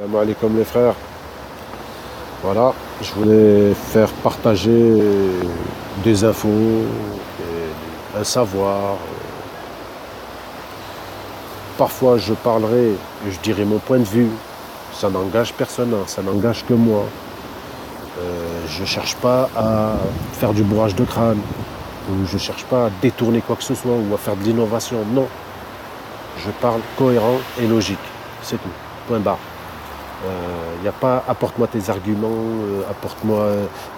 Salam alaikum les frères. Voilà, je voulais faire partager des infos, un savoir. Parfois je parlerai et je dirai mon point de vue. Ça n'engage personne, hein, ça n'engage que moi. Je ne cherche pas à faire du bourrage de crâne, ou je ne cherche pas à détourner quoi que ce soit, ou à faire de l'innovation. Non, je parle cohérent et logique. C'est tout, point barre. Il n'y a pas apporte-moi tes arguments, apporte-moi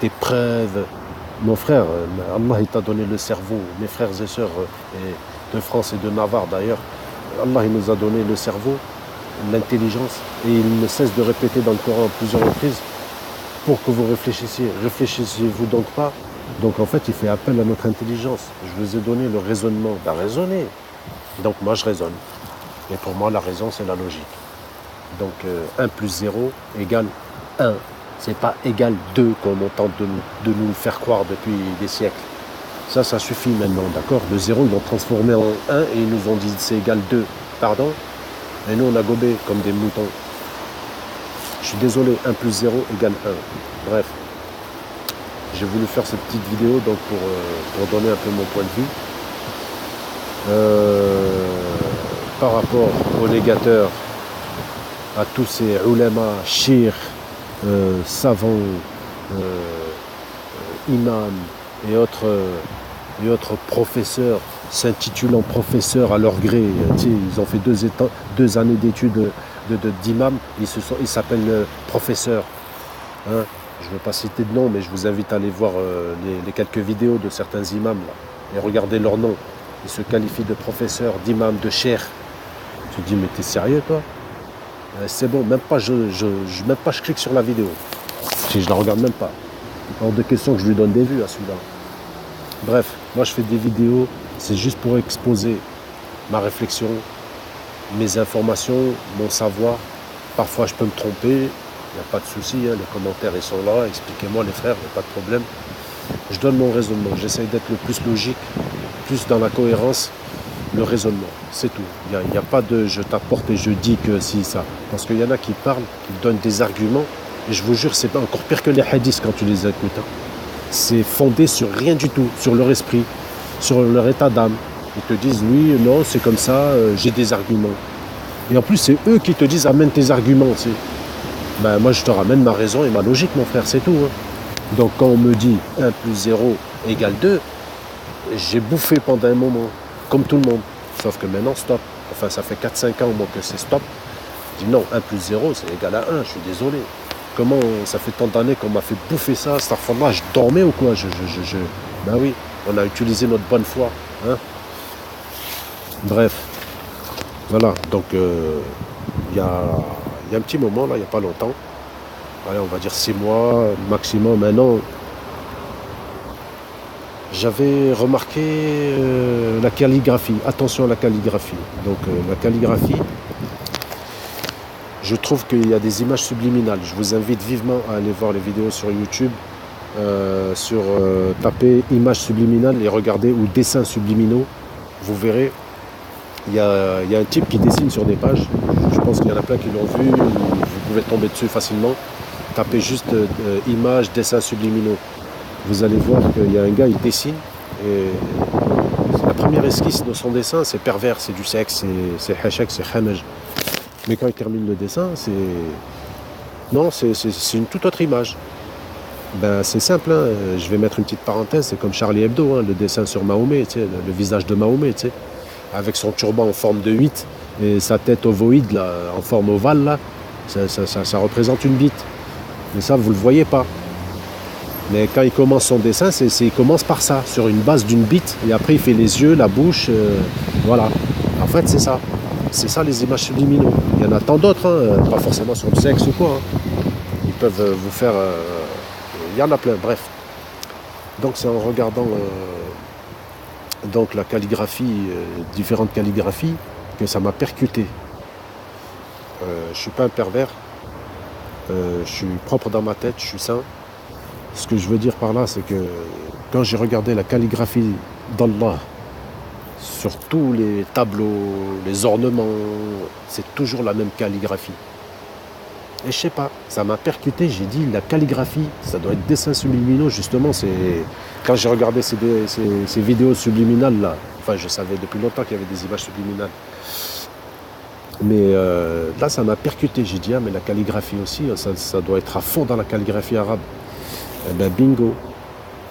tes preuves. Mon frère, Allah il t'a donné le cerveau, mes frères et sœurs de France et de Navarre d'ailleurs, Allah il nous a donné le cerveau, l'intelligence, et il ne cesse de répéter dans le Coran à plusieurs reprises pour que vous réfléchissiez. Réfléchissez-vous donc pas. Donc en fait il fait appel à notre intelligence. Je vous ai donné le raisonnement. Ben raisonnez. Donc moi je raisonne. Et pour moi la raison c'est la logique. Donc 1 plus 0 égale 1. C'est pas égal 2 comme on tente de nous faire croire depuis des siècles. Ça suffit maintenant, d'accord? Le 0, ils l'ont transformé en 1 et ils nous ont dit c'est égal 2. Pardon? Et nous on a gobé comme des moutons. Je suis désolé, 1 plus 0 égale 1. Bref. J'ai voulu faire cette petite vidéo donc pour donner un peu mon point de vue. Par rapport aux négateurs, à tous ces ulama, shir, savants, imams et autres professeurs s'intitulant professeurs à leur gré. Tu sais, ils ont fait 2 années d'études d'imam, ils s'appellent professeurs. Hein, je ne veux pas citer de nom, mais je vous invite à aller voir les quelques vidéos de certains imams là, et regarder leurs noms. Ils se qualifient de professeurs, d'imams, de cheikh. Tu te dis, mais t'es sérieux toi? C'est bon, même pas je clique sur la vidéo. Je la regarde même pas. Hors de question que je lui donne des vues à celui-là. Bref, moi je fais des vidéos, c'est juste pour exposer ma réflexion, mes informations, mon savoir. Parfois je peux me tromper, il n'y a pas de souci, hein, les commentaires ils sont là, expliquez-moi les frères, il n'y a pas de problème. Je donne mon raisonnement, j'essaye d'être le plus logique, plus dans la cohérence. Le raisonnement, c'est tout. Il n'y a pas de je t'apporte et je dis que si, ça. Parce qu'il y en a qui parlent, qui donnent des arguments, et je vous jure, c'est pas encore pire que les hadiths quand tu les écoutes. Hein. C'est fondé sur rien du tout, sur leur esprit, sur leur état d'âme. Ils te disent, oui, non, c'est comme ça, j'ai des arguments. Et en plus, c'est eux qui te disent, amène tes arguments. Ben, moi, je te ramène ma raison et ma logique, mon frère, c'est tout. Hein. Donc, quand on me dit 1 plus 0 égale 2, j'ai bouffé pendant un moment. Comme tout le monde, sauf que maintenant stop. Enfin ça fait 4-5 ans au moins que c'est stop. Je dis non, 1 plus 0 c'est égal à 1, je suis désolé. Comment ça fait tant d'années qu'on m'a fait bouffer ça, cette fois-là, je dormais ou quoi? Ben oui, on a utilisé notre bonne foi. Hein. Bref, voilà, donc il y a un petit moment là, il n'y a pas longtemps, allez, on va dire 6 mois maximum, maintenant. J'avais remarqué la calligraphie. Attention à la calligraphie. Donc la calligraphie, je trouve qu'il y a des images subliminales. Je vous invite vivement à aller voir les vidéos sur YouTube, taper images subliminales et regarder, ou dessins subliminaux. Vous verrez, il y a un type qui dessine sur des pages. Je pense qu'il y en a plein qui l'ont vu. Vous pouvez tomber dessus facilement. Tapez juste images, dessins subliminaux. Vous allez voir qu'il y a un gars, il dessine, et la première esquisse de son dessin, c'est pervers, c'est du sexe, c'est hachak, c'est khamaj. Mais quand il termine le dessin, c'est une toute autre image. Ben, c'est simple, hein. Je vais mettre une petite parenthèse, c'est comme Charlie Hebdo, hein, le dessin sur Mahomet, tu sais, le visage de Mahomet, tu sais, avec son turban en forme de 8 et sa tête ovoïde, là, en forme ovale, là, ça représente une bite. Mais ça, vous ne le voyez pas. Mais quand il commence son dessin, il commence par ça, sur une base d'une bite, et après il fait les yeux, la bouche, voilà. En fait, c'est ça. C'est ça les images subliminaux. Il y en a tant d'autres, hein, pas forcément sur le sexe ou quoi. Hein. Ils peuvent vous faire... il y en a plein, bref. Donc c'est en regardant donc la calligraphie, différentes calligraphies, que ça m'a percuté. Je ne suis pas un pervers. Je suis propre dans ma tête, je suis sain. Ce que je veux dire par là, c'est que quand j'ai regardé la calligraphie d'Allah sur tous les tableaux, les ornements, c'est toujours la même calligraphie. Et je sais pas, ça m'a percuté, j'ai dit la calligraphie, ça doit être dessin subliminaux, justement, c'est. Quand j'ai regardé ces vidéos subliminales là, enfin je savais depuis longtemps qu'il y avait des images subliminales. Mais là ça m'a percuté, j'ai dit ah mais la calligraphie aussi, ça doit être à fond dans la calligraphie arabe. Eh ben bingo.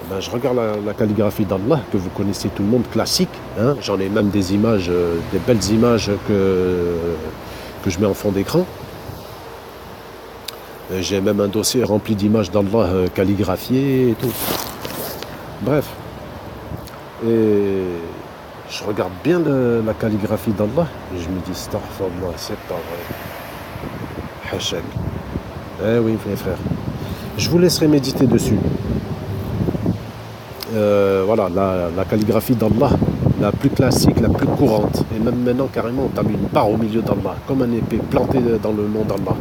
Eh ben, je regarde la calligraphie d'Allah, que vous connaissez tout le monde, classique. Hein. J'en ai même des images, des belles images que je mets en fond d'écran. J'ai même un dossier rempli d'images d'Allah calligraphiées et tout. Bref. Et je regarde bien la calligraphie d'Allah et je me dis, astaghfirullah, c'est pas vrai. Hachak. Eh oui, mes frères. Je vous laisserai méditer dessus. Voilà, la calligraphie d'Allah, la plus classique, la plus courante. Et même maintenant, carrément, on a mis une barre au milieu d'Allah, comme un épée plantée dans le nom d'Allah.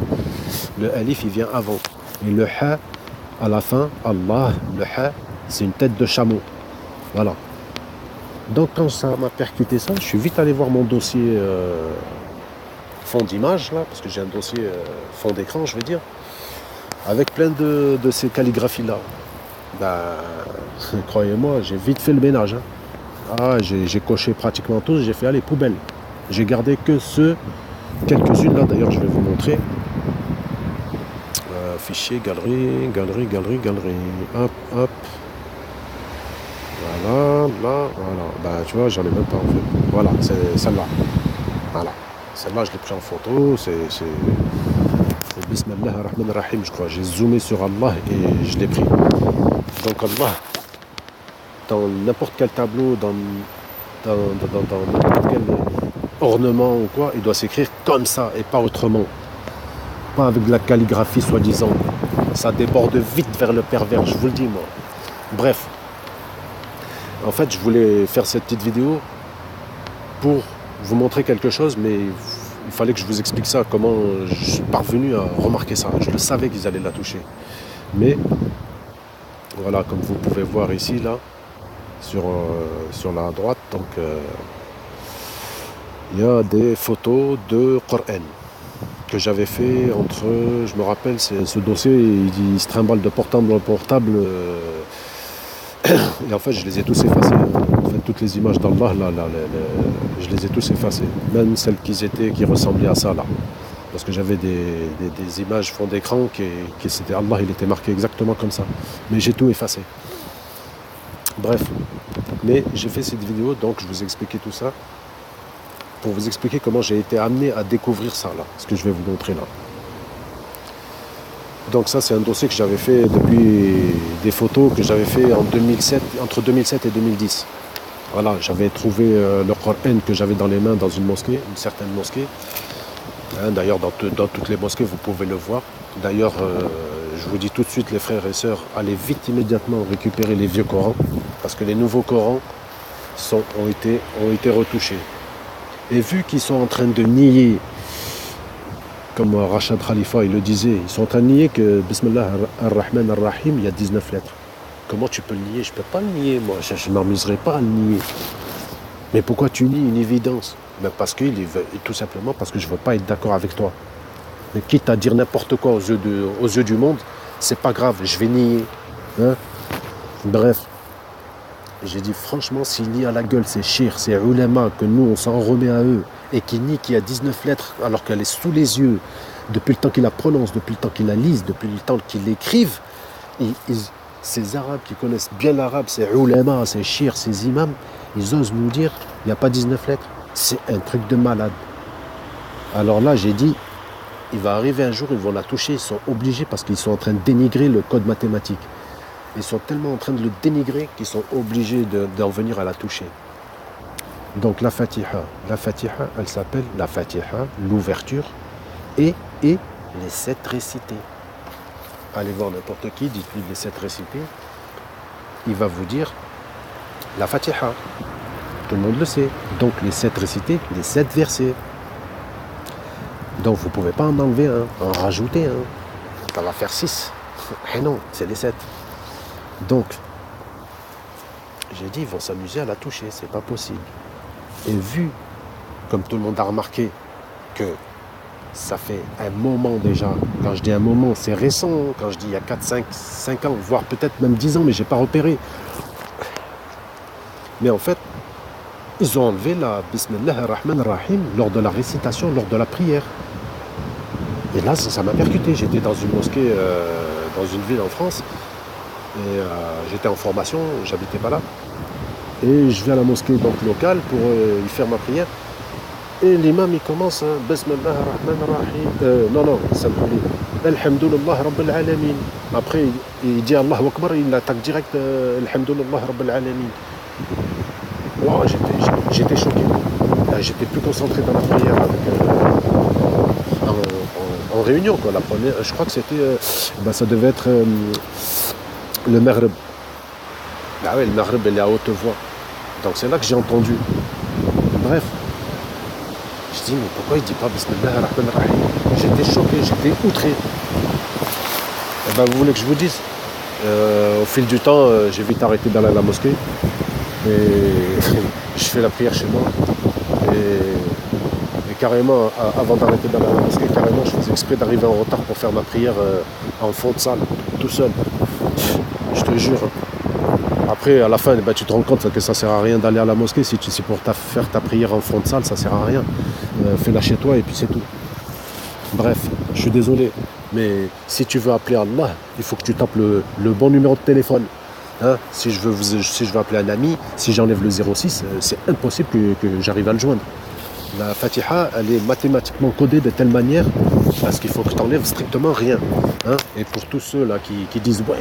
Le alif, il vient avant. Et le ha, à la fin, Allah, le ha, c'est une tête de chameau. Voilà. Donc quand ça m'a percuté ça, je suis vite allé voir mon dossier fond d'image, là, parce que j'ai un dossier fond d'écran, je veux dire, avec plein de ces calligraphies-là. Ben, croyez-moi, j'ai vite fait le ménage. Hein. Ah, j'ai coché pratiquement tous, j'ai fait aller poubelle. J'ai gardé que quelques-unes là, d'ailleurs je vais vous montrer. Fichier, galerie. Hop, hop. Voilà, là, voilà. Ben, tu vois, j'en ai même pas en fait. Voilà, c'est celle-là. Voilà. Celle-là, je l'ai pris en photo. C'est Bismillah ar-Rahman ar-Rahim, je crois. J'ai zoomé sur Allah et je l'ai pris. Donc Allah, dans n'importe quel tableau, dans n'importe quel ornement ou quoi, il doit s'écrire comme ça et pas autrement. Pas avec de la calligraphie soi-disant. Ça déborde vite vers le pervers, je vous le dis moi. Bref. En fait, je voulais faire cette petite vidéo pour vous montrer quelque chose, mais il fallait que je vous explique ça, comment je suis parvenu à remarquer ça. Je le savais qu'ils allaient la toucher. Mais, voilà, comme vous pouvez voir ici, là, sur la droite, donc, il y a des photos de Coran que j'avais fait entre, je me rappelle, ce dossier, il se trimballe de portable en portable. Et en fait, je les ai tous effacés. En fait, toutes les images d'Allah, je les ai tous effacées. Même celles qui ressemblaient à ça, là. Parce que j'avais des images fond d'écran qui c'était Allah, il était marqué exactement comme ça. Mais j'ai tout effacé. Bref. Mais j'ai fait cette vidéo, donc je vous ai expliqué tout ça. Pour vous expliquer comment j'ai été amené à découvrir ça, là. Ce que je vais vous montrer, là. Donc ça, c'est un dossier que j'avais fait depuis des photos que j'avais fait entre 2007 et 2010. Voilà, j'avais trouvé le Coran que j'avais dans les mains dans une mosquée, une certaine mosquée. Hein, d'ailleurs, dans toutes les mosquées, vous pouvez le voir. D'ailleurs, je vous dis tout de suite, les frères et sœurs, allez vite immédiatement récupérer les vieux Corans, parce que les nouveaux Corans ont été retouchés. Et vu qu'ils sont en train de nier, comme Rachad Khalifa il le disait, ils sont en train de nier que Bismillah ar-Rahman ar-Rahim, il y a 19 lettres. Comment tu peux le nier? Je ne peux pas le nier, moi. Je ne m'amuserai pas à le nier. Mais pourquoi tu nies une évidence? Ben tout simplement parce que je ne veux pas être d'accord avec toi. Mais quitte à dire n'importe quoi aux yeux du monde, c'est pas grave, je vais nier. Hein? Bref. J'ai dit franchement, s'il nie à la gueule ces chirs, ces ulama, que nous on s'en remet à eux, et qui nie qu'il y a 19 lettres alors qu'elle est sous les yeux, depuis le temps qu'ils la prononcent, depuis le temps qu'ils la lisent, depuis le temps qu'ils l'écrivent, ces arabes qui connaissent bien l'arabe, ces ulama, ces chirs, ces imams, ils osent nous dire il n'y a pas 19 lettres. C'est un truc de malade. Alors là, j'ai dit, il va arriver un jour, ils vont la toucher, ils sont obligés parce qu'ils sont en train de dénigrer le code mathématique. Ils sont tellement en train de le dénigrer qu'ils sont obligés d'en venir à la toucher. Donc la Fatiha, elle s'appelle la Fatiha, l'ouverture, et les 7 récités. Allez voir n'importe qui, dites-lui les 7 récités, il va vous dire la Fatiha. Tout le monde le sait. Donc les 7 récités, les 7 versets. Donc vous ne pouvez pas en enlever un, en rajouter un. Ça va faire 6. Et non, c'est les 7. Donc, j'ai dit, ils vont s'amuser à la toucher, c'est pas possible. Et vu, comme tout le monde a remarqué, que ça fait un moment déjà. Quand je dis un moment, c'est récent. Quand je dis il y a 4, 5 ans, voire peut-être même 10 ans, mais j'ai pas repéré. Mais en fait, ils ont enlevé la Bismillah ar-Rahman ar-Rahim lors de la récitation, lors de la prière. Et là, ça m'a percuté. J'étais dans une mosquée, dans une ville en France, et j'étais en formation, j'habitais pas là. Et je vais à la mosquée donc locale pour y faire ma prière. Et l'imam il commence, hein, Bismillah ar-Rahman ar-Rahim. Non, ça me dit Alhamdulillah Rabbil Alamin. Après, il dit Allahu Akbar, il attaque direct Alhamdulillah Rabbil Alamin. Wow, j'étais choqué. J'étais plus concentré dans la prière en réunion. Quoi. La première, je crois que c'était. Ça devait être le Maghreb. Ah oui, le Maghreb, il est à haute voix. Donc c'est là que j'ai entendu. Bref. Je dis, mais pourquoi il dit pas Bismillah ar-Rahman ar-Rahim? J'étais choqué, j'étais outré. Et vous voulez que je vous dise? Au fil du temps, j'ai vite arrêté d'aller à la mosquée. Et je fais la prière chez moi. Et carrément, avant d'arrêter d'aller à la mosquée, carrément, je faisais exprès d'arriver en retard pour faire ma prière en fond de salle, tout seul. Je te jure. Après, à la fin, tu te rends compte que ça sert à rien d'aller à la mosquée. Si c'est pour faire ta prière en fond de salle, ça sert à rien. Fais-la chez toi et puis c'est tout. Bref, je suis désolé. Mais si tu veux appeler Allah, il faut que tu tapes le bon numéro de téléphone. Hein, si je veux appeler un ami, si j'enlève le 06, c'est impossible que j'arrive à le joindre. La Fatiha, elle est mathématiquement codée de telle manière parce qu'il faut que tu enlèves strictement rien. Hein. Et pour tous ceux là qui disent ouais,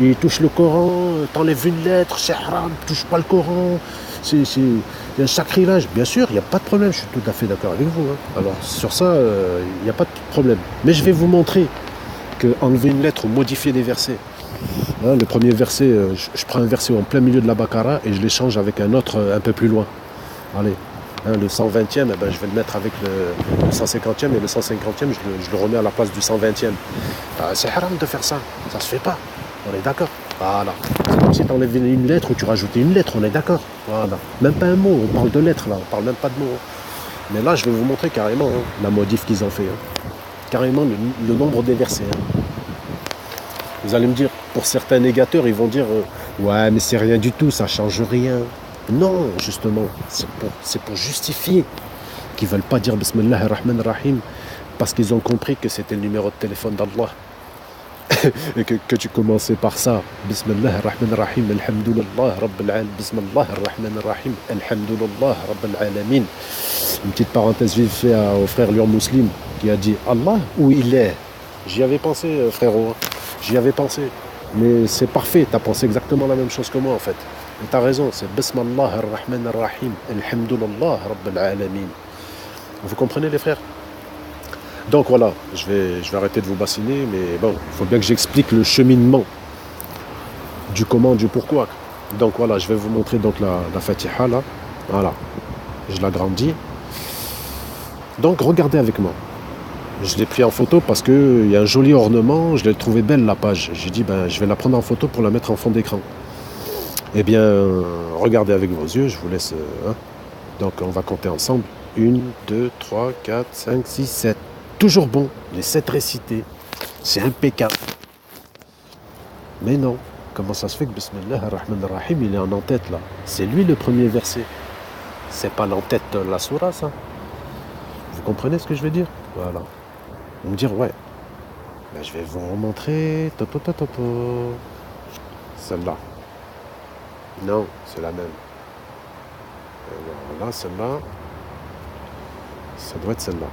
il touche le Coran, t'enlèves une lettre, c'est haram, touche pas le Coran, c'est un sacrilège. Bien sûr, il n'y a pas de problème, je suis tout à fait d'accord avec vous. Hein. Alors sur ça, il n'y a pas de problème. Mais je vais vous montrer que enlever une lettre ou modifier des versets. Hein, le premier verset, je prends un verset en plein milieu de la Baqara et je l'échange avec un autre un peu plus loin. Allez. Hein, le 120e, je vais le mettre avec le 150e et le 150e, je le remets à la place du 120e. C'est haram de faire ça, ça se fait pas, on est d'accord. Voilà, c'est comme si tu enlevais une lettre ou tu rajoutais une lettre, on est d'accord. Voilà, même pas un mot, on parle de lettres là, on parle même pas de mots. Mais là, je vais vous montrer carrément la modif qu'ils ont fait. Carrément le nombre des versets. Vous allez me dire, pour certains négateurs, ils vont dire ouais, mais c'est rien du tout, ça change rien. Non, justement, c'est pour justifier qu'ils ne veulent pas dire Bismillah ar-Rahman ar-Rahim parce qu'ils ont compris que c'était le numéro de téléphone d'Allah. Et que tu commençais par ça. Bismillah ar-Rahman ar-Rahim, alhamdulillah, rabbil alamin, Bismillah ar-Rahman ar-Rahim, alhamdulillah, rabbil alamin. Une petite parenthèse vite fait au frère Lyon Muslim qui a dit Allah où il est. J'y avais pensé, frérot. J'y avais pensé. Mais c'est parfait, tu as pensé exactement la même chose que moi en fait. Et t'as raison, c'est Bismillah ar-Rahman ar-Rahim, alhamdulillah rabbil alamin. Vous comprenez les frères? Donc voilà, je vais arrêter de vous bassiner, mais bon, il faut bien que j'explique le cheminement du comment, du pourquoi. Donc voilà, je vais vous montrer donc la Fatiha là. Voilà, je l'agrandis. Donc regardez avec moi. Je l'ai pris en photo parce qu'il y a un joli ornement, je l'ai trouvé belle la page. J'ai dit je vais la prendre en photo pour la mettre en fond d'écran. Eh bien, regardez avec vos yeux, je vous laisse. Donc, on va compter ensemble. 1, 2, 3, 4, 5, 6, 7. Toujours bon, les 7 récités. C'est impeccable. Mais non, comment ça se fait que Bismillah ar-Rahman ar-Rahim, il est en en-tête là? C'est lui le premier verset. C'est pas l'en-tête de la sourate, ça. Vous comprenez ce que je veux dire? Voilà. Vous me dire, ouais. Je vais vous remontrer. Celle-là. Non, c'est la même. Alors là, celle-là, ça doit être celle-là.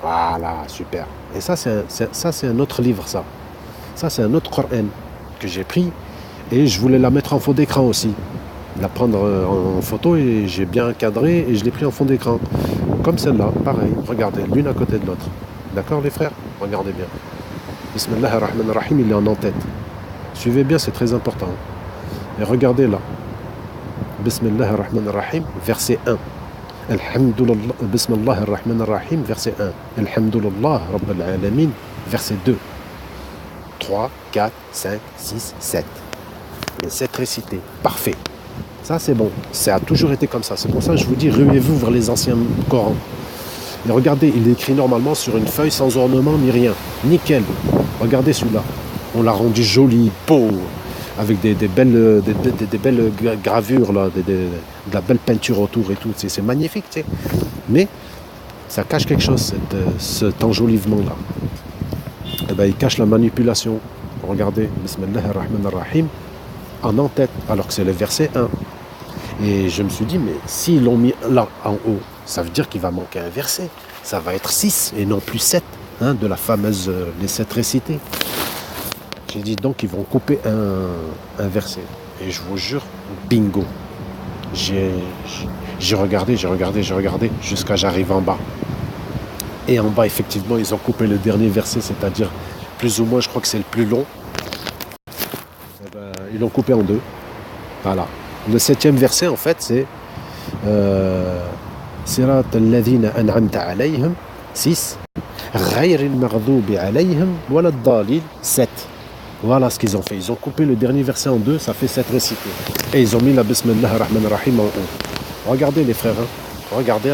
Voilà, super. Et ça, c'est un autre livre, ça. Ça, c'est un autre Coran que j'ai pris et je voulais la mettre en fond d'écran aussi. La prendre en photo et j'ai bien cadré et je l'ai pris en fond d'écran. Comme celle-là, pareil. Regardez, l'une à côté de l'autre. D'accord, les frères? Regardez bien. Bismillah ar-Rahman ar-Rahim, il est en en-tête. Suivez bien, c'est très important. Et regardez là. Bismillah ar-Rahman ar-Rahim, verset 1. Alhamdulillah, Bismillah ar-Rahman ar-Rahim, verset 1. Alhamdulillah, Rabbil alamin, verset 2. 3, 4, 5, 6, 7. Les 7 récités. Parfait. Ça, c'est bon. Ça a toujours été comme ça. C'est pour ça que je vous dis, ruez-vous vers les anciens Corans. Et regardez, il est écrit normalement sur une feuille sans ornement ni rien. Nickel. Regardez celui-là. On l'a rendu joli, beau, avec des belles gravures, là, de la belle peinture autour et tout. C'est magnifique, tu sais. Mais ça cache quelque chose, cet enjolivement-là. Eh ben, il cache la manipulation. Regardez, Bismillah ar-Rahman ar-Rahim, en en-tête, alors que c'est le verset 1. Et je me suis dit, mais s'ils l'ont mis là, en haut, ça veut dire qu'il va manquer un verset. Ça va être 6 et non plus 7, hein, de la fameuse, les 7 récités. J'ai dit, donc, ils vont couper un verset. Et je vous jure, bingo. J'ai regardé, jusqu'à j'arrive en bas. Et en bas, effectivement, ils ont coupé le dernier verset, c'est-à-dire, plus ou moins, je crois que c'est le plus long. Et ben, ils l'ont coupé en 2. Voilà. Le 7e verset, en fait, c'est Sirat alladhina an'amta alayhim, 6. Ghayril maghdubi alayhim waladdalin, 7. Voilà ce qu'ils ont fait. Ils ont coupé le dernier verset en 2, ça fait 7 récités. Et ils ont mis la Bismillah ar-Rahman ar-Rahim en haut. Regardez les frères, hein. Regardez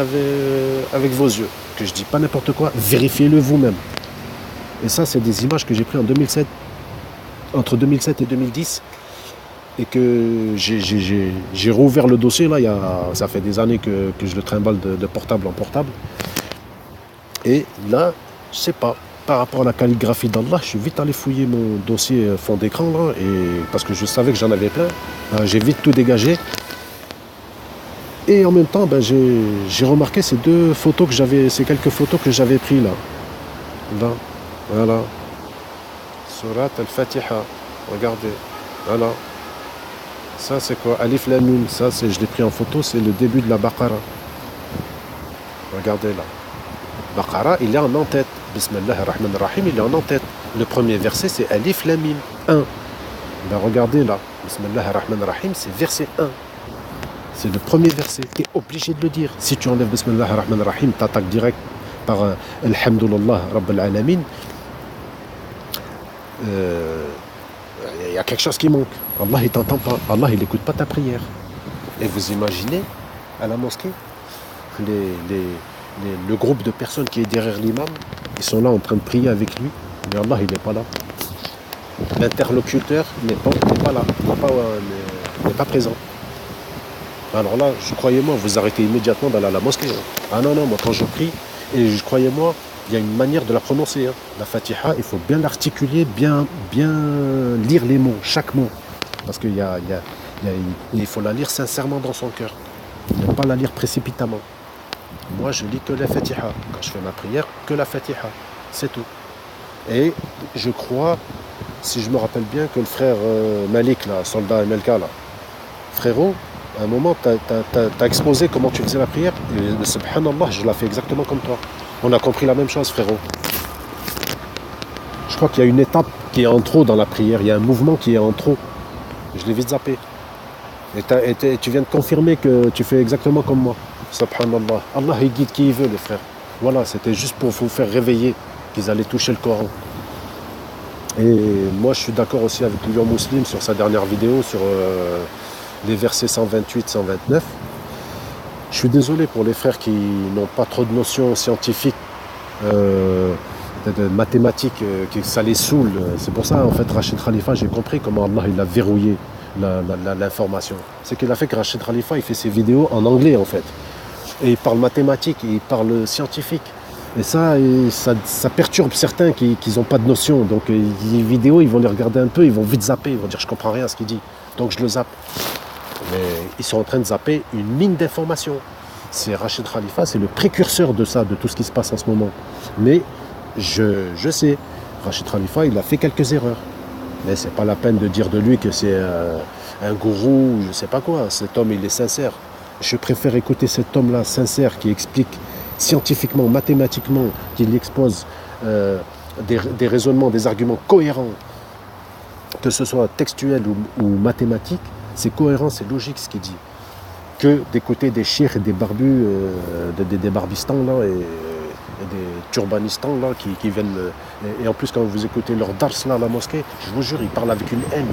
avec vos yeux. Que je dis pas n'importe quoi, vérifiez-le vous-même. Et ça, c'est des images que j'ai prises en 2007, entre 2007 et 2010. Et que j'ai rouvert le dossier, là, ça fait des années que je le trimballe de portable en portable. Et là, je sais pas, par rapport à la calligraphie d'Allah, je suis vite allé fouiller mon dossier fond d'écran, là, et, parce que je savais que j'en avais plein. J'ai vite tout dégagé. Et en même temps, ben, j'ai remarqué ces quelques photos que j'avais prises là. Là, voilà. Surat al-Fatiha. Regardez. Voilà. Ça, c'est quoi? Alif Lam Mim. Ça, je l'ai pris en photo, c'est le début de la Baqara. Regardez là. Baqara, il est en en-tête. Bismillah ar-Rahman ar-Rahim, il est en en-tête. Le premier verset, c'est Alif Lam Mim 1. Ben, regardez là. Bismillah ar-Rahman ar-Rahim, c'est verset 1. C'est le premier verset. Tu es obligé de le dire. Si tu enlèves Bismillah ar-Rahman ar-Rahim, tu attaques direct par Alhamdulillah Rabbil Alamin. Il y a quelque chose qui manque. Allah, il t'entend pas. Allah, il n'écoute pas ta prière. Et vous imaginez, à la mosquée, le groupe de personnes qui est derrière l'imam, ils sont là en train de prier avec lui, mais Allah, il n'est pas là. L'interlocuteur n'est pas là, n'est pas présent. Alors là, croyez-moi, vous arrêtez immédiatement d'aller à la mosquée. Ah non, moi quand je prie, et croyez-moi, il y a une manière de la prononcer. Hein. La Fatiha, il faut bien l'articuler, bien lire les mots, chaque mot. Parce qu'il il faut la lire sincèrement dans son cœur. Ne pas la lire précipitamment. Moi, je lis que la Fatiha. Quand je fais ma prière, que la Fatiha. C'est tout. Et je crois, si je me rappelle bien, que le frère Malik, là, soldat MLK, là, frérot, à un moment, t'as exposé comment tu faisais la prière. Et subhanallah, je la fais exactement comme toi. On a compris la même chose, frérot. Je crois qu'il y a une étape qui est en trop dans la prière. Il y a un mouvement qui est en trop. Je l'ai vite zappé. Et tu viens de confirmer que tu fais exactement comme moi. Subhanallah. Allah, il guide qui il veut, les frères. Voilà, c'était juste pour vous faire réveiller qu'ils allaient toucher le Coran. Et moi, je suis d'accord aussi avec Lyon Muslim sur sa dernière vidéo, sur les versets 128-129. Je suis désolé pour les frères qui n'ont pas trop de notions scientifiques, de mathématiques, que ça les saoule. C'est pour ça, en fait, Rachid Khalifa, j'ai compris comment Allah il a verrouillé l'information. C'est qu'il a fait que Rachid Khalifa, il fait ses vidéos en anglais, en fait. Et il parle mathématiques, et il parle scientifique. Et ça perturbe certains qui n'ont pas de notion. Donc les vidéos, ils vont les regarder un peu, ils vont vite zapper, ils vont dire je comprends rien à ce qu'il dit. Donc je le zappe. Mais ils sont en train de zapper une mine d'informations. C'est Rachid Khalifa, c'est le précurseur de ça, de tout ce qui se passe en ce moment. Mais je sais, Rachid Khalifa, il a fait quelques erreurs. Mais c'est pas la peine de dire de lui que c'est un gourou, je sais pas quoi. Cet homme, il est sincère. Je préfère écouter cet homme-là sincère qui explique scientifiquement, mathématiquement, qu'il expose des raisonnements, des arguments cohérents, que ce soit textuel ou mathématique, c'est cohérent, c'est logique ce qu'il dit. Que d'écouter des chirs et des barbus, des barbistans là, et des turbanistans là, qui viennent... Et en plus, quand vous écoutez leur dars là à la mosquée, je vous jure, ils parlent avec une haine.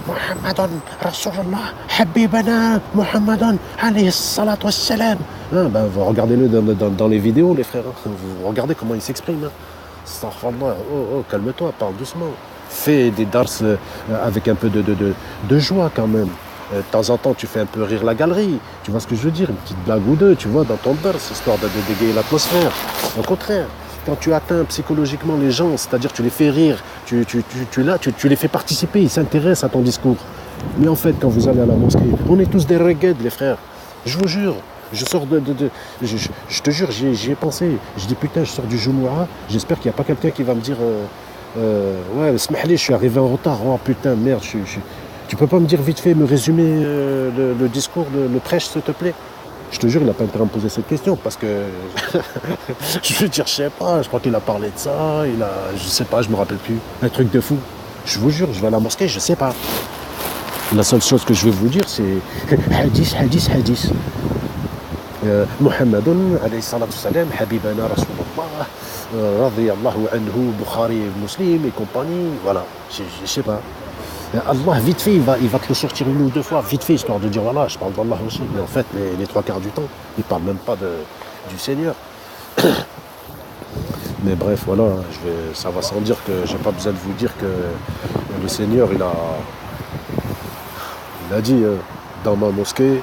Muhammadun Rasulullah, Habibana, Muhammadun alayhi salatu wassalam. Regardez-le dans les vidéos, les frères. Vous regardez comment il s'exprime. Astaghfirullah. Calme-toi, parle doucement. Fais des dars avec un peu de joie quand même. De temps en temps, tu fais un peu rire la galerie. Tu vois ce que je veux dire? Une petite blague ou deux, tu vois, dans ton dars, histoire de dégayer l'atmosphère. Au contraire, quand tu atteins psychologiquement les gens, c'est-à-dire tu les fais rire, tu les fais participer, ils s'intéressent à ton discours. Mais en fait, quand vous allez à la mosquée, on est tous des reguettes, les frères. Je vous jure. Je sors je te jure, j'y ai pensé. Je dis putain, je sors du Jumu'ah, j'espère qu'il n'y a pas quelqu'un qui va me dire ouais, smahli, je suis arrivé en retard. Oh putain, merde, tu peux pas me dire vite fait, me résumer le discours, le prêche, s'il te plaît? Je te jure, il n'a pas intérêt à me poser cette question parce que je veux dire, je sais pas, je crois qu'il a parlé de ça, je sais pas, je me rappelle plus. Un truc de fou. Je vous jure, je vais à la mosquée, je sais pas. La seule chose que je vais vous dire, c'est hadith. Muhammadun alayhi salatu salam, Habibana Rasulullah, radiyallahu anhu, Bukhari, Muslim et compagnie. Voilà, je sais pas. Allah, vite fait, il va te le sortir une ou deux fois, vite fait, histoire de dire voilà, je parle d'Allah aussi. Mais en fait, les trois quarts du temps, il ne parle même pas du Seigneur. Mais bref, voilà, ça va sans dire que j'ai pas besoin de vous dire que le Seigneur, il a dit dans ma mosquée,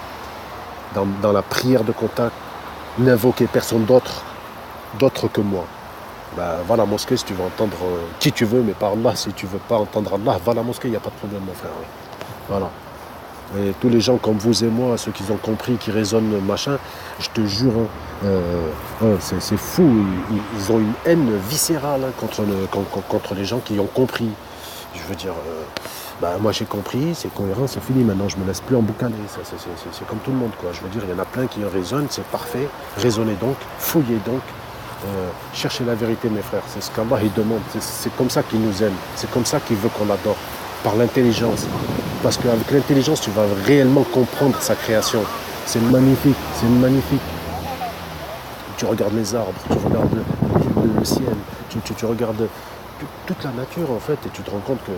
dans la prière de contact, n'invoquez personne d'autre que moi. Va à la mosquée si tu veux entendre qui tu veux, mais pas Allah. Si tu veux pas entendre Allah, va à la mosquée, il n'y a pas de problème, mon frère. Voilà. Et tous les gens comme vous et moi, ceux qui ont compris, qui raisonnent, machin, je te jure, c'est fou. Ils ont une haine viscérale contre les gens qui ont compris. Je veux dire, moi j'ai compris, c'est cohérent, c'est fini. Maintenant, je me laisse plus emboucaner. C'est comme tout le monde, quoi. Je veux dire, il y en a plein qui raisonnent, c'est parfait. Raisonnez donc, fouillez donc. Cherchez la vérité, mes frères, c'est ce qu'Allah il demande, c'est comme ça qu'il nous aime, c'est comme ça qu'il veut qu'on l'adore, par l'intelligence, parce qu'avec l'intelligence tu vas réellement comprendre sa création. C'est magnifique. Tu regardes les arbres, tu regardes le ciel, tu regardes toute la nature en fait, et tu te rends compte que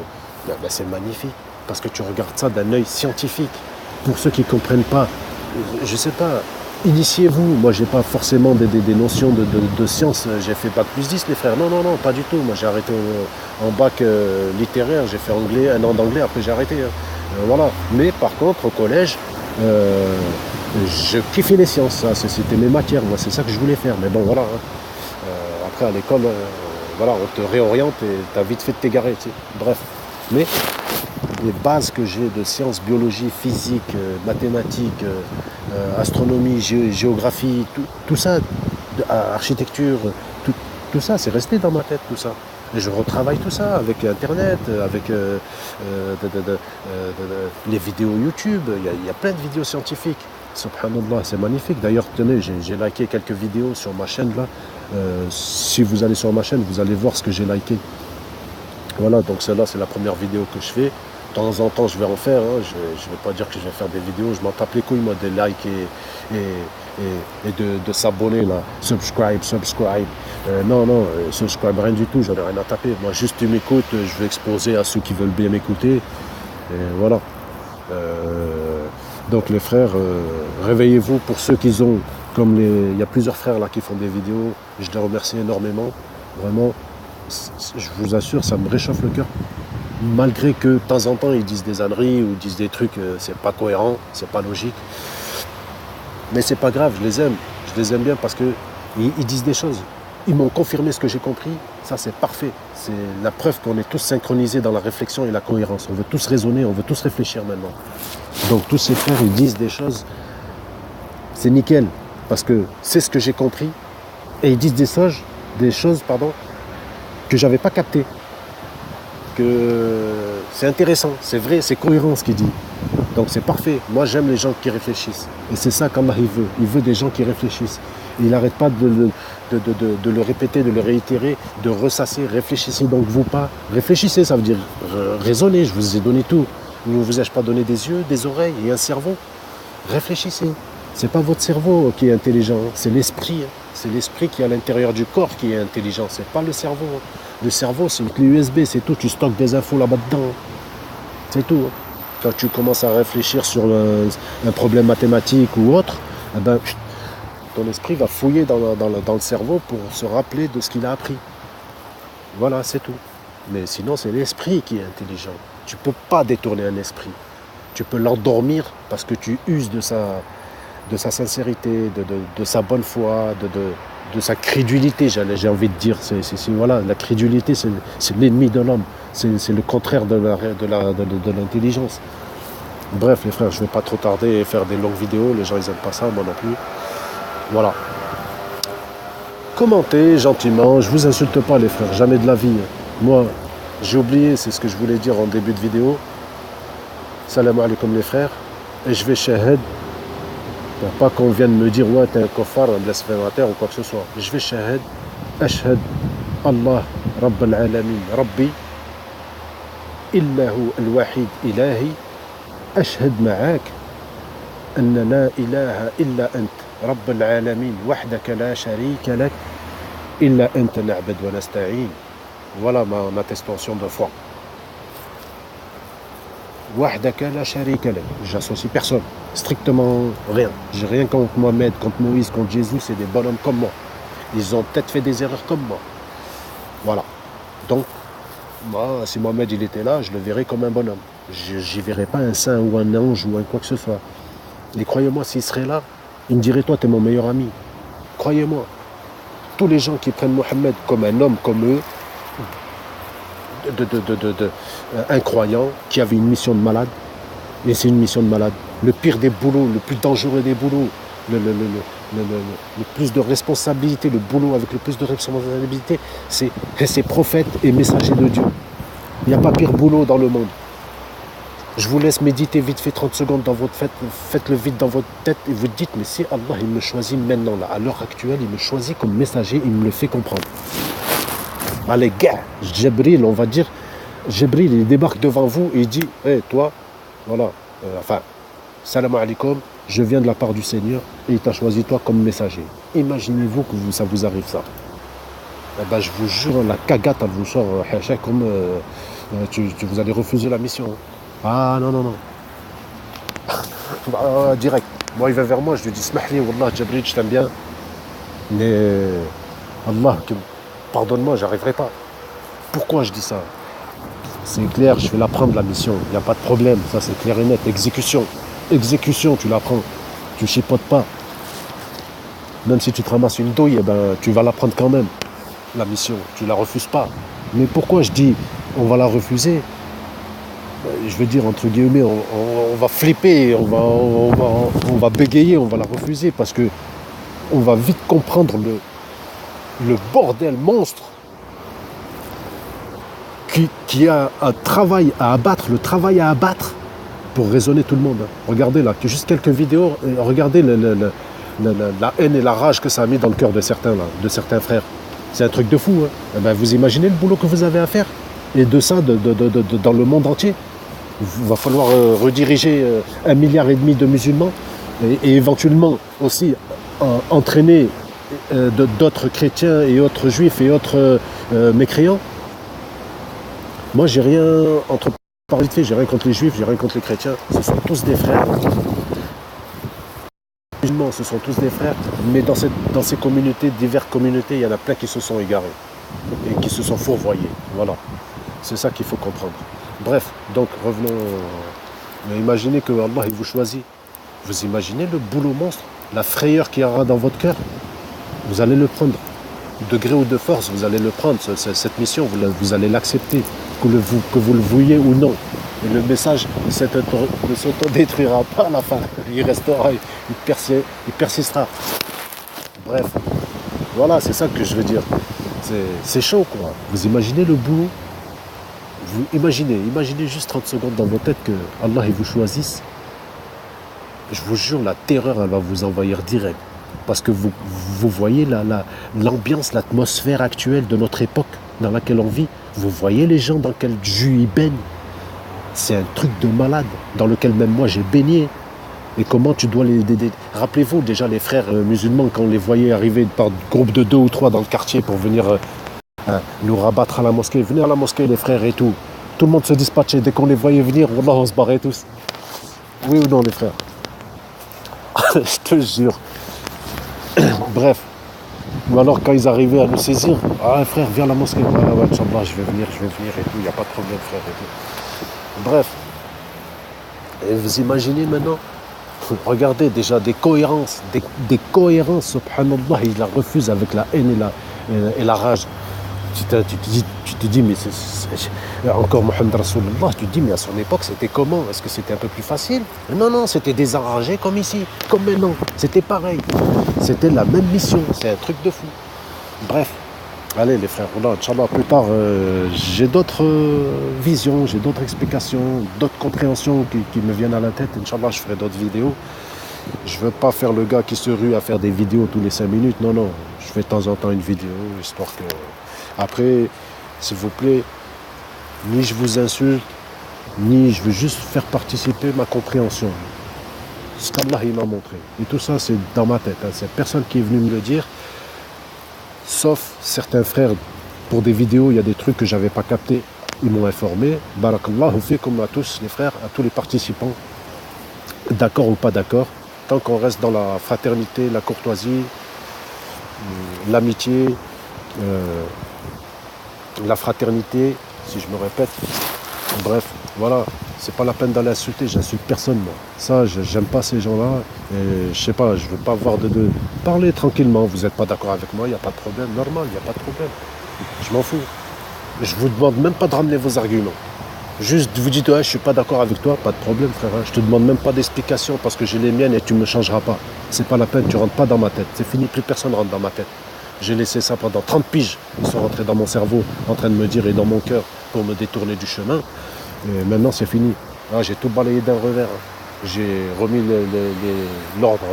c'est magnifique, parce que tu regardes ça d'un œil scientifique. Pour ceux qui ne comprennent pas, je sais pas, initiez-vous. Moi, j'ai pas forcément des notions de science. J'ai fait bac plus 10, les frères. Non, pas du tout. Moi, j'ai arrêté en bac littéraire. J'ai fait un an d'anglais, après j'ai arrêté. Voilà. Mais par contre, au collège, je kiffais les sciences. Ça, c'était mes matières. Moi, c'est ça que je voulais faire. Mais bon, voilà. Après, à l'école, voilà, on te réoriente et t'as vite fait de t'égarer. Tu sais. Bref. Mais les bases que j'ai de sciences, biologie, physique, mathématiques, astronomie, géographie, tout ça, architecture, tout ça, c'est resté dans ma tête, tout ça. Et je retravaille tout ça avec Internet, avec les vidéos YouTube. Il y a plein de vidéos scientifiques. Subhanallah, c'est magnifique. D'ailleurs, tenez, j'ai liké quelques vidéos sur ma chaîne là. Si vous allez sur ma chaîne, vous allez voir ce que j'ai liké. Voilà, donc celle-là, c'est la première vidéo que je fais. De temps en temps, je vais en faire. Hein. Je ne vais pas dire que je vais faire des vidéos. Je m'en tape les couilles, moi, des likes et de s'abonner, là. Subscribe. Subscribe, rien du tout. J'en ai rien à taper. Moi, juste tu m'écoutes. Je vais exposer à ceux qui veulent bien m'écouter. Et voilà. Donc, les frères, réveillez-vous pour ceux qui ont, il y a plusieurs frères là qui font des vidéos. Je les remercie énormément. Vraiment. Je vous assure, ça me réchauffe le cœur. Malgré que de temps en temps ils disent des âneries ou disent des trucs, c'est pas cohérent, c'est pas logique. Mais c'est pas grave, je les aime bien parce que ils disent des choses. Ils m'ont confirmé ce que j'ai compris, ça c'est parfait. C'est la preuve qu'on est tous synchronisés dans la réflexion et la cohérence. On veut tous raisonner, on veut tous réfléchir maintenant. Donc tous ces frères, ils disent des choses, c'est nickel, parce que c'est ce que j'ai compris. Et ils disent des choses, que j'avais pas capté, que c'est intéressant, c'est vrai, c'est cohérent ce qu'il dit. Donc c'est parfait. Moi j'aime les gens qui réfléchissent. Et c'est ça qu'Allah il veut. Il veut des gens qui réfléchissent. Il n'arrête pas de le répéter, de le réitérer, de ressasser. Réfléchissez donc vous pas. Réfléchissez, ça veut dire raisonnez. Je vous ai donné tout. Ne vous ai-je pas donné des yeux, des oreilles et un cerveau? Réfléchissez. C'est pas votre cerveau qui est intelligent, c'est l'esprit. C'est l'esprit qui est à l'intérieur du corps qui est intelligent, c'est pas le cerveau. Le cerveau, c'est une clé USB, c'est tout. Tu stockes des infos là-bas dedans. C'est tout. quand tu commences à réfléchir sur un problème mathématique ou autre, eh ben, ton esprit va fouiller dans le cerveau pour se rappeler de ce qu'il a appris. Voilà, c'est tout. Mais sinon, c'est l'esprit qui est intelligent. Tu ne peux pas détourner un esprit. Tu peux l'endormir parce que tu uses de sa sincérité, de sa bonne foi, de sa crédulité, j'ai envie de dire. Voilà, la crédulité, c'est l'ennemi de l'homme. C'est le contraire de l'intelligence. Bref, les frères, je ne vais pas trop tarder et faire des longues vidéos. Les gens, ils n'aiment pas ça, moi non plus. Voilà. Commentez gentiment. Je ne vous insulte pas, les frères. Jamais de la vie. Moi, j'ai oublié, c'est ce que je voulais dire en début de vidéo. Salam alaikum, les frères. Et je vais shahid. Pour pas qu'on vienne me dire, ouais, t'es un kofar, un blasphémateur ou quoi que ce soit. Je vais shahid. Ashhad Allah, Rabb al-alamin, Rabbi. إلا هو الوحيد إلهي أشهد معاك أن لا إله إلا أنت رب العالمين وحدك لا شريك لك إلا أنت نعبد ونستعين. Voilà ma attestation de foi. وحدك لا شريك لك. J'associe personne, strictement rien. J'ai rien contre Mohamed, contre Moïse, contre Jésus, c'est des bonhommes comme moi. Ils ont peut-être fait des erreurs comme moi. Voilà. Donc, moi, si Mohamed il était là, je le verrais comme un bonhomme. J'y verrais pas un saint ou un ange ou un quoi que ce soit. Et croyez-moi, s'il serait là, il me dirait, toi, t'es mon meilleur ami. Croyez-moi. Tous les gens qui prennent Mohamed comme un homme comme eux, un croyant qui avait une mission de malade, et c'est une mission de malade. Le pire des boulots, le plus dangereux des boulots, le plus de responsabilité, le boulot avec le plus de responsabilité, c'est prophètes et messagers de Dieu. Il n'y a pas pire boulot dans le monde. Je vous laisse méditer vite fait 30 secondes dans votre tête, faites-le vite dans votre tête et vous dites, mais si Allah il me choisit maintenant, là, à l'heure actuelle, il me choisit comme messager, il me le fait comprendre. Allez, gars, Jibril, on va dire, Jibril, il débarque devant vous et il dit, hé, toi, voilà, salam alaikum, je viens de la part du Seigneur et il t'a choisi toi comme messager. Imaginez-vous que ça vous arrive ça. Eh ben, je vous jure, la cagate, elle vous sort, comme vous allez refuser la mission. Ah non. Direct. Moi, il va vers moi, je lui dis, Smahli, Wallah, Jibril, je t'aime bien. Mais Allah, pardonne-moi, j'arriverai pas. Pourquoi je dis ça? C'est clair, je vais la prendre la mission, il n'y a pas de problème, ça c'est clair et net. Exécution, tu la prends, tu chipotes pas. Même si tu te ramasses une douille, eh ben, tu vas la prendre quand même, la mission, tu la refuses pas. Mais pourquoi je dis on va la refuser? Je veux dire, entre guillemets, on va flipper, on va bégayer, on va la refuser parce que on va vite comprendre le bordel monstre qui a un travail à abattre, le travail à abattre pour raisonner tout le monde. Regardez là, juste quelques vidéos, regardez la haine et la rage que ça a mis dans le cœur de certains frères. C'est un truc de fou. Hein. Eh ben, vous imaginez le boulot que vous avez à faire? Et de ça, dans le monde entier. Il va falloir rediriger 1,5 milliard de musulmans et éventuellement aussi entraîner d'autres chrétiens et autres juifs et autres mécréants. Moi, j'ai rien j'ai rien contre les juifs, j'ai rien contre les chrétiens. Ce sont tous des frères. Les musulmans, ce sont tous des frères. Mais dans ces communautés, diverses communautés, il y en a plein qui se sont égarés et qui se sont fourvoyés. Voilà. C'est ça qu'il faut comprendre. Bref, donc revenons. Imaginez que Allah il vous choisit. Vous imaginez le boulot monstre, la frayeur qu'il y aura dans votre cœur. Vous allez le prendre. De gré ou de force, vous allez le prendre, cette mission, vous allez l'accepter, que vous le vouliez ou non. Et le message ne s'autodétruira pas à la fin. Il restera, il persistera. Bref, voilà, c'est ça que je veux dire. C'est chaud, quoi. Vous imaginez le boulot? Vous imaginez juste 30 secondes dans votre tête que Allah il vous choisisse. Je vous jure, la terreur, elle va vous envahir direct. Parce que vous voyez l'ambiance, l'atmosphère actuelle de notre époque dans laquelle on vit. Vous voyez les gens dans quel jus ils baignent. C'est un truc de malade dans lequel même moi j'ai baigné. Et comment tu dois les... Rappelez-vous déjà les frères musulmans quand on les voyait arriver par groupe de 2 ou 3 dans le quartier pour venir nous rabattre à la mosquée. Venez à la mosquée les frères et tout. Tout le monde se dispatchait. Dès qu'on les voyait venir, wallah, on se barrait tous. Oui ou non, les frères? Je te jure. Bref. Ou alors, quand ils arrivaient à nous saisir, ah frère, viens à la mosquée. Ah ouais, Inch'Allah, je vais venir et tout. Il n'y a pas de problème, frère, et tout. Bref. Et vous imaginez maintenant? Regardez déjà des cohérences, subhanallah, il la refuse avec la haine et la rage. Tu te dis, mais encore Mohammed Rasulullah, tu te dis, mais à son époque, c'était comment? Est-ce que c'était un peu plus facile? Non, non, c'était désarrangé comme ici, comme maintenant. C'était pareil. C'était la même mission. C'est un truc de fou. Bref. Allez les frères, voilà, Inch'Allah, plus tard, j'ai d'autres visions, j'ai d'autres explications, d'autres compréhensions qui me viennent à la tête. Inch'Allah, je ferai d'autres vidéos. Je veux pas faire le gars qui se rue à faire des vidéos tous les 5 minutes. Non, non, je fais de temps en temps une vidéo, histoire que... Après, s'il vous plaît, ni je vous insulte, ni je veux juste faire participer ma compréhension. Ce qu'Allah il m'a montré. Et tout ça, c'est dans ma tête. Hein. C'est personne qui est venu me le dire. Sauf certains frères, pour des vidéos, il y a des trucs que je n'avais pas captés. Ils m'ont informé. Barakallahu fikum à tous les frères, à tous les participants, d'accord ou pas d'accord, tant qu'on reste dans la fraternité, la courtoisie, l'amitié, la fraternité, si je me répète. Bref, voilà, c'est pas la peine d'aller insulter, j'insulte personne moi. Ça, j'aime pas ces gens-là. Et je sais pas, je veux pas voir de... Parlez tranquillement, vous n'êtes pas d'accord avec moi, il n'y a pas de problème, normal, il n'y a pas de problème. Je m'en fous. Je vous demande même pas de ramener vos arguments. Juste vous dites, ouais, je suis pas d'accord avec toi, pas de problème frère. Hein. Je te demande même pas d'explication parce que j'ai les miennes et tu me changeras pas. C'est pas la peine, tu rentres pas dans ma tête. C'est fini, plus personne rentre dans ma tête. J'ai laissé ça pendant 30 piges. Ils sont rentrés dans mon cerveau en train de me dire et dans mon cœur pour me détourner du chemin. Et maintenant c'est fini. Ah, j'ai tout balayé d'un revers. J'ai remis l'ordre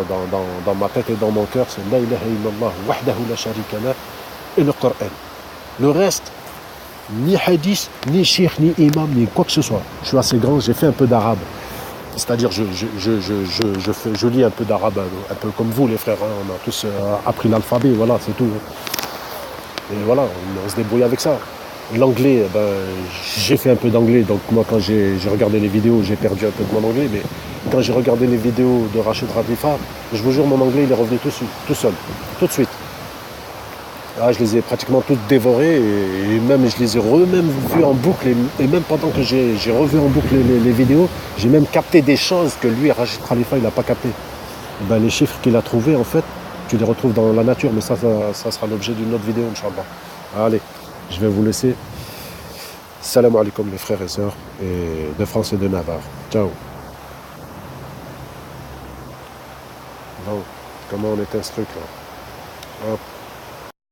dans ma tête et dans mon cœur. C'est La ilaha illallah, wahdahu la sharika lah et le Coran. Le reste, ni hadith, ni cheikh, ni imam, ni quoi que ce soit. Je suis assez grand, j'ai fait un peu d'arabe. C'est-à-dire, je lis un peu d'arabe, un peu comme vous les frères. Hein. On a tous appris l'alphabet, voilà, c'est tout. Et voilà, on se débrouille avec ça. L'anglais, j'ai fait un peu d'anglais, donc moi quand j'ai regardé les vidéos, j'ai perdu un peu de mon anglais, mais quand j'ai regardé les vidéos de Rachid Radifa, je vous jure, mon anglais, il est revenu tout seul, tout de suite. Ah, je les ai pratiquement toutes dévorées et même je les ai même vues en boucle et même pendant que j'ai revu en boucle les vidéos, j'ai même capté des choses que lui, Rachid Khalifa, il n'a pas capté. Les chiffres qu'il a trouvés, en fait, tu les retrouves dans la nature, mais ça sera l'objet d'une autre vidéo, Inch'Allah. Allez, je vais vous laisser. Salam alaikum les frères et sœurs de France et de Navarre. Ciao. Bon, comment on éteint ce truc là? Hop.